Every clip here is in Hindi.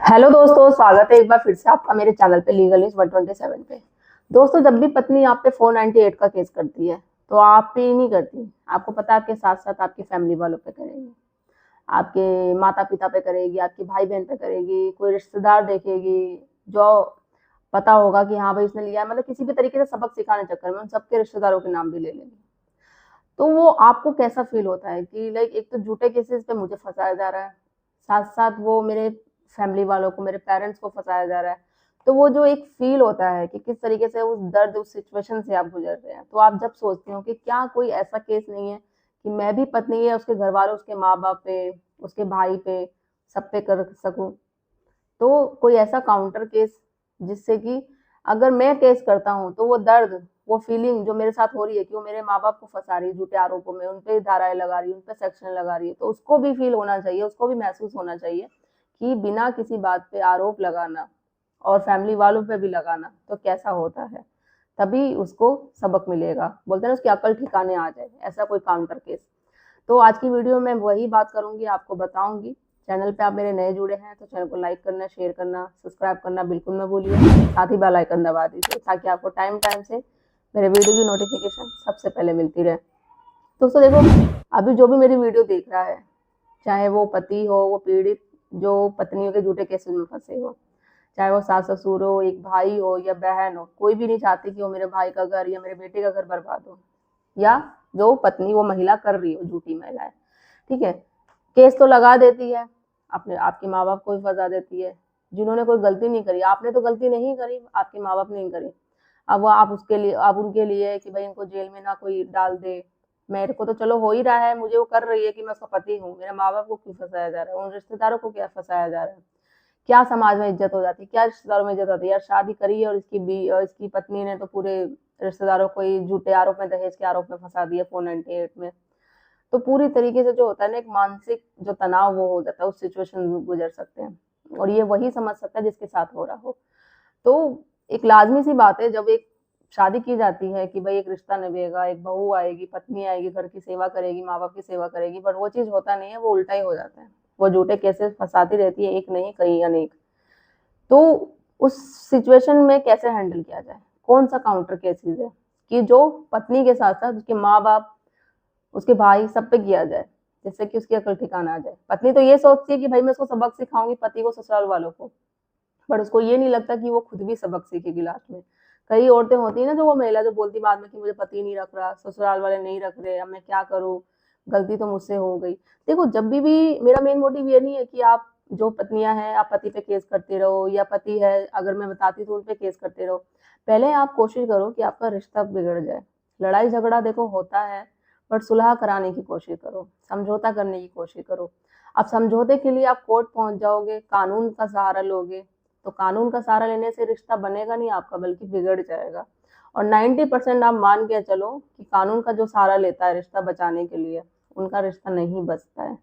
हेलो दोस्तों, स्वागत है एक बार फिर से आपका मेरे चैनल पे लीगल न्यूज 127 पे। दोस्तों, जब भी पत्नी आप पे 498 का केस करती है तो आप पे ही नहीं करती, आपको पता है आपके साथ साथ आपकी फैमिली वालों पे करेगी, आपके माता पिता पे करेगी, आपके भाई बहन पे करेगी, कोई रिश्तेदार देखेगी जो पता होगा कि हाँ भाई उसने लिया है, मतलब किसी भी तरीके से सबक सिखाने चक्कर में उन सबके रिश्तेदारों के नाम भी ले लेंगे। तो वो आपको कैसा फील होता है कि लाइक एक तो झूठे केसेस पे मुझे फंसाया जा रहा है, साथ साथ वो मेरे फैमिली वालों को, मेरे पेरेंट्स को फंसाया जा रहा है। तो वो जो एक फील होता है कि किस तरीके से उस दर्द, उस सिचुएशन से आप गुजर रहे हैं, तो आप जब सोचते हो कि क्या कोई ऐसा केस नहीं है कि मैं भी पत्नी है उसके घर वालों, उसके माँ बाप पे, उसके भाई पे, सब पे कर सकूं। तो कोई ऐसा काउंटर केस जिससे कि अगर मैं केस करता हूँ तो वो दर्द, वो फीलिंग जो मेरे साथ हो रही है कि वो मेरे माँ बाप को फंसा रही है झूठे आरोपों में, उन पे धाराएं लगा रही है, उन पे सेक्शन लगा रही है, तो उसको भी फील होना चाहिए, उसको भी महसूस होना चाहिए कि बिना किसी बात पे आरोप लगाना और फैमिली वालों पे भी लगाना तो कैसा होता है। तभी उसको सबक मिलेगा, बोलते हैं ना उसकी अकल ठिकाने आ जाए, ऐसा कोई काउंटर केस। तो आज की वीडियो में वही बात करूंगी, आपको बताऊंगी। चैनल पे आप मेरे नए जुड़े हैं तो चैनल को लाइक करना, शेयर करना, सब्सक्राइब करना बिल्कुल ना भूलिए। साथ ही बेल आइकन दबा दीजिए ताकि आपको टाइम टाइम से मेरे वीडियो की नोटिफिकेशन सबसे पहले मिलती रहे। दोस्तों देखो, अभी जो भी मेरी वीडियो देख रहा है, चाहे वो पति हो, वो पीड़ित जो पत्नियों के झूठे केसेस में फंसे हो, चाहे वो सास ससुर हो, एक भाई हो या बहन हो, कोई भी नहीं चाहती कि वो मेरे भाई का घर या मेरे बेटे का घर बर्बाद हो, या जो पत्नी वो महिला कर रही हो, झूठी महिला है, ठीक है, केस तो लगा देती है, अपने आपके माँ बाप को भी फंसा देती है, जिन्होंने कोई गलती नहीं करी। आपने तो गलती नहीं करी, आपके माँ बाप नहीं करी। अब वो आप उसके लिए, आप उनके लिए कि भाई इनको जेल में ना कोई डाल दे, मेरे को तो चलो हो ही रहा है, मुझे वो कर रही है कि मैं उसका पति हूँ, मेरे माँ बाप को क्यों फंसाया जा रहा है, उन रिश्तेदारों को क्या फंसाया जा रहा है, क्या समाज में इज्जत हो जाती है, क्या रिश्तेदारों में इज्जत होती है। यार शादी करी है और इसकी पत्नी ने तो पूरे रिश्तेदारों को ही झूठे आरोप में, दहेज के आरोप में फंसा दिया 498 में। तो पूरी तरीके से जो होता है ना, एक मानसिक जो तनाव वो हो जाता है, उस सिचुएशन में गुजर सकते हैं, और ये वही समझ सकता है जिसके साथ हो रहा हो। तो एक लाजमी सी बात है, जब एक शादी की जाती है कि भाई एक रिश्ता निभेगा, एक बहू आएगी, पत्नी आएगी, घर की सेवा करेगी, माँ बाप की सेवा करेगी, बट वो चीज होता नहीं है, वो उल्टा ही हो जाता है। वो झूठे केसेस फंसाती रहती है, एक नहीं कई अनेक। तो उस सिचुएशन में कैसे हैंडल किया जाए, कौन सा काउंटर केसेस है कि जो पत्नी के साथ साथ उसके माँ बाप, उसके भाई, सब पे किया जाए, जिससे कि उसकी अकल ठिकाना आ जाए। पत्नी तो ये सोचती है कि भाई मैं उसको सबक सिखाऊंगी, पति को, ससुराल वालों को, बट उसको ये नहीं लगता कि वो खुद भी सबक सीखेगी लास्ट में। कई औरतें होती है ना, जो वो महिला जो बोलती बाद में कि मुझे पति नहीं रख रहा, ससुराल वाले नहीं रख रहे, अब मैं क्या करूँ, गलती तो मुझसे हो गई। देखो, जब भी मेरा मेन मोटिव ये नहीं है कि आप जो पत्नियां हैं आप पति पे केस करते रहो, या पति है अगर मैं बताती तो उन पे केस करते रहो। पहले आप कोशिश करो कि आपका रिश्ता बिगड़ जाए। लड़ाई झगड़ा देखो होता है, बट सुलह कराने की कोशिश करो, समझौता करने की कोशिश करो। अब समझौते के लिए आप कोर्ट पहुंच जाओगे, कानून का सहारा लोगे, तो कानून का सहारा लेने से रिश्ता बनेगा नहीं आपका, बल्कि बिगड़ जाएगा। और 90% आप मान के चलो कि कानून का जो सहारा लेता है रिश्ता बचाने के लिए, उनका रिश्ता नहीं बचता है,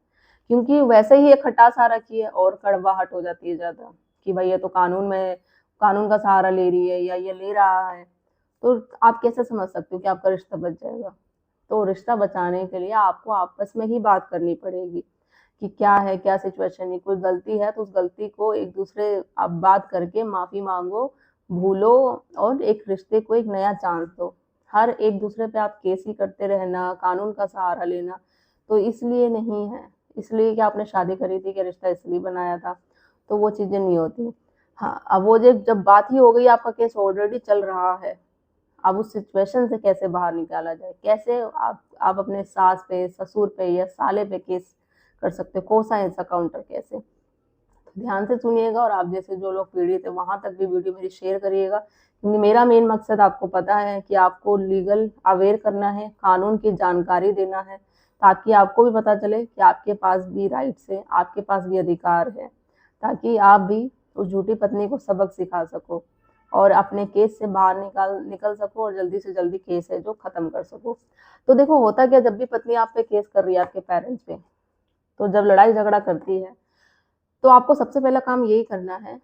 क्योंकि वैसे ही एक खटास आ रखी है और कड़वाहट हो जाती है ज्यादा कि भाई ये तो कानून में, कानून का सहारा ले रही है या ये ले रहा है। तो आप कैसे समझ सकते हो कि आपका रिश्ता बच जाएगा। तो रिश्ता बचाने के लिए आपको आपस में ही बात करनी पड़ेगी कि क्या है, क्या सिचुएशन है, कोई गलती है तो उस गलती को एक दूसरे आप बात करके माफी मांगो, भूलो, और एक रिश्ते को एक नया चांस दो। हर एक दूसरे पे आप केस ही करते रहना, कानून का सहारा लेना, तो इसलिए नहीं है। इसलिए कि आपने शादी करी थी, कि रिश्ता इसलिए बनाया था, तो वो चीजें नहीं होती। हाँ, अब वो जब बात ही हो गई, आपका केस ऑलरेडी चल रहा है, अब उस सिचुएशन से कैसे बाहर निकाला जाए, कैसे आप अपने सास पे, ससुर पे या साले पे केस कर सकते हो, कौन सा ऐसा काउंटर कैसे। तो ध्यान से सुनिएगा, और आप जैसे जो लोग पीड़ित है वहां तक भी वीडियो मेरी शेयर करिएगा, क्योंकि मेरा मेन मकसद आपको पता है कि आपको लीगल अवेयर करना है, कानून की जानकारी देना है, ताकि आपको भी पता चले कि आपके पास भी राइट्स है, आपके पास भी अधिकार है, ताकि आप भी उस झूठी पत्नी को सबक सिखा सको और अपने केस से बाहर निकल निकल सको, और जल्दी से जल्दी केस है जो खत्म कर सको। तो देखो होता क्या, जब भी पत्नी आप पे केस कर रही है आपके पेरेंट्स पे, तो जब लड़ाई झगड़ा करती है तो आपको सबसे पहला काम यही करना है,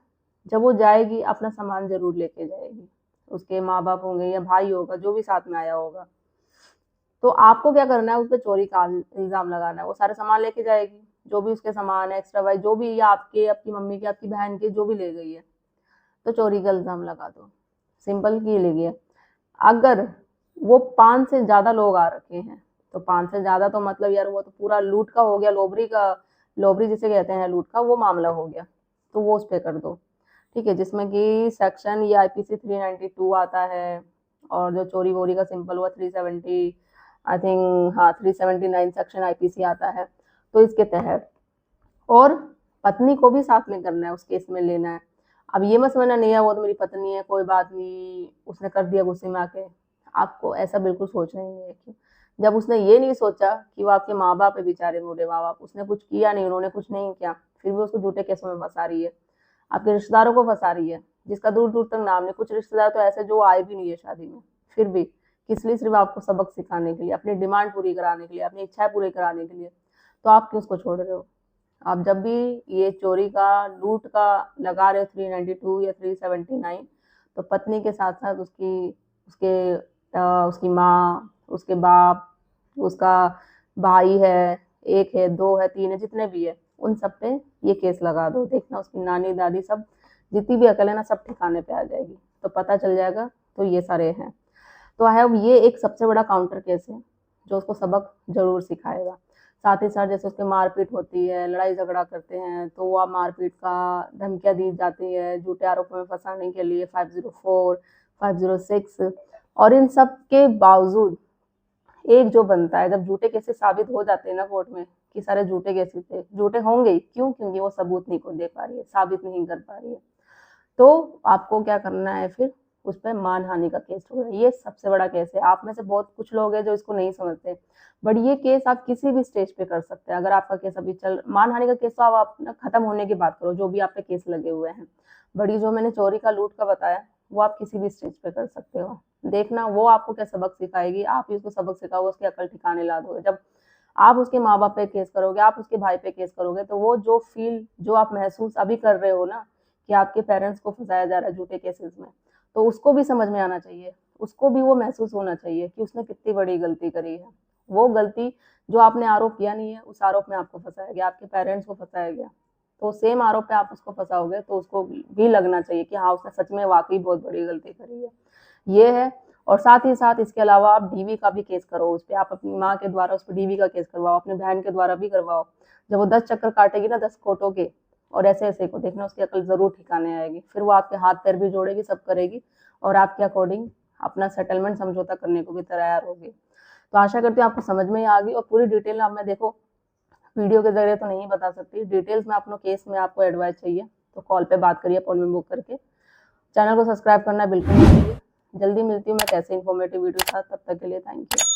जब वो जाएगी अपना सामान जरूर लेके जाएगी, उसके माँ बाप होंगे या भाई होगा जो भी साथ में आया होगा, तो आपको क्या करना है, उस पर चोरी का इल्जाम लगाना है। वो सारे सामान लेके जाएगी, जो भी उसके सामान है एक्स्ट्रा वाइज, जो भी, या आपके, आपकी मम्मी के, आपकी बहन के, जो भी ले गई है, तो चोरी का इल्जाम लगा दो। सिंपल की ले गया। अगर वो 5 से ज्यादा लोग आ रखे हैं, तो 5 से ज्यादा तो मतलब यार वो तो पूरा लूट का हो गया, लोबरी का, लोबरी जिसे कहते हैं लूट का, वो मामला हो गया। तो वो उस पे कर दो, ठीक है, जिसमें कि सेक्शन ये आईपीसी 392 आता है, और जो चोरी वोरी का सिंपल हुआ 370, आई थिंक, हाँ 379 सेक्शन आईपीसी आता है, तो इसके तहत। और पत्नी को भी साथ में करना है, उस केस में लेना है। अब ये मत समझना नहीं है वो तो मेरी पत्नी है, कोई बात नहीं, उसने कर दिया गुस्से में आके। आपको ऐसा बिल्कुल सोचना ही नहीं है कि जब उसने ये नहीं सोचा कि वो आपके माँ बाप है, बेचारे बूढ़े माँ बाप, उसने कुछ किया नहीं, उन्होंने कुछ नहीं किया, फिर भी उसको झूठे केसों में फंसा रही है, आपके रिश्तेदारों को फंसा रही है, जिसका दूर दूर तक नाम नहीं। कुछ रिश्तेदार तो ऐसे जो आए भी नहीं है शादी में, फिर भी किस लिए? सिर्फ आपको सबक सिखाने के लिए, अपनी डिमांड पूरी कराने के लिए, अपनी इच्छाएं पूरी कराने के लिए। तो आप क्यों उसको छोड़ रहे हो? आप जब भी ये चोरी का, लूट का लगा रहे हो 392 या 379, तो पत्नी के साथ साथ उसकी, उसके उसकी माँ, उसके बाप, उसका भाई है, एक है, दो है, तीन है, जितने भी है, उन सब पे ये केस लगा दो। देखना उसकी नानी दादी सब, जितनी भी अकल है ना, सब ठिकाने पे आ जाएगी, तो पता चल जाएगा। तो ये सारे हैं। तो आई होप ये एक सबसे बड़ा काउंटर केस है जो उसको सबक जरूर सिखाएगा। साथ ही साथ जैसे उसके मारपीट होती है, लड़ाई झगड़ा करते हैं, तो वो मारपीट का धमकियां दी जाती है झूठे आरोपों में फंसाने के लिए, 504, 506, और इन सब के बावजूद एक जो बनता है, जब झूठे केसेस साबित हो जाते हैं ना कोर्ट में कि सारे झूठे केसेस थे, झूठे होंगे ही, क्यों? क्योंकि वो सबूत नहीं को दे पा रही है, साबित नहीं कर पा रही है, तो आपको क्या करना है फिर? उस पर मानहानि का केस होगा। ये सबसे बड़ा केस है। आप में से बहुत कुछ लोग हैं जो इसको नहीं समझते, बट ये केस आप किसी भी स्टेज पे कर सकते हैं। अगर आपका केस अभी चल, मानहानि का केस तो आप ना खत्म होने की बात करो, जो भी आप पे केस लगे हुए हैं, बड़ी जो मैंने चोरी का, लूट का बताया, वो आप किसी भी स्टेज पे कर सकते हो। देखना वो आपको क्या सबक सिखाएगी, आप ही उसको सबक सिखाओगे, उसकी अकल ठिकाने ला दोगे। जब आप उसके माँ बाप पे केस करोगे, आप उसके भाई पे केस करोगे, तो वो जो फील, जो आप महसूस अभी कर रहे हो ना, कि आपके पेरेंट्स को फंसाया जा रहा है झूठे केसेस में, तो उसको भी समझ में आना चाहिए, उसको भी वो महसूस होना चाहिए कि उसने कितनी बड़ी गलती करी है। वो गलती जो आपने आरोप किया नहीं है, उस आरोप में आपको फंसाया गया, आपके पेरेंट्स को फंसाया गया, तो सेम आरोप पे आप उसको फंसाओगे, तो उसको भी लगना चाहिए कि हाँ उसने सच में वाकई बहुत बड़ी गलती करी है। ये है। और साथ ही साथ इसके अलावा आप डीवी का भी केस करो उस पर, आप अपनी माँ के द्वारा उस पर डीवी का केस करवाओ, अपनी बहन के द्वारा भी करवाओ। जब वो 10 चक्कर काटेगी ना 10 कोर्टों के, और ऐसे ऐसे को देखना, उसकी अकल जरूर ठिकाने आएगी, फिर वो आपके हाथ पैर भी जोड़ेगी, सब करेगी, और आपके अकॉर्डिंग अपना सेटलमेंट, समझौता करने को भी तैयार होगी। तो आशा करती हूँ आपको समझ में आ गई। और पूरी डिटेल अब मैं, देखो, वीडियो के जरिए तो नहीं बता सकती, डिटेल्स में अपनों केस में आपको एडवाइस चाहिए तो कॉल पे बात करिए अपॉइंटमेंट बुक करके। चैनल को सब्सक्राइब करना बिल्कुल नहीं भूलिए। जल्दी मिलती हूँ मैं कैसे इन्फॉर्मेटिव वीडियो के साथ, तब तक के लिए थैंक यू।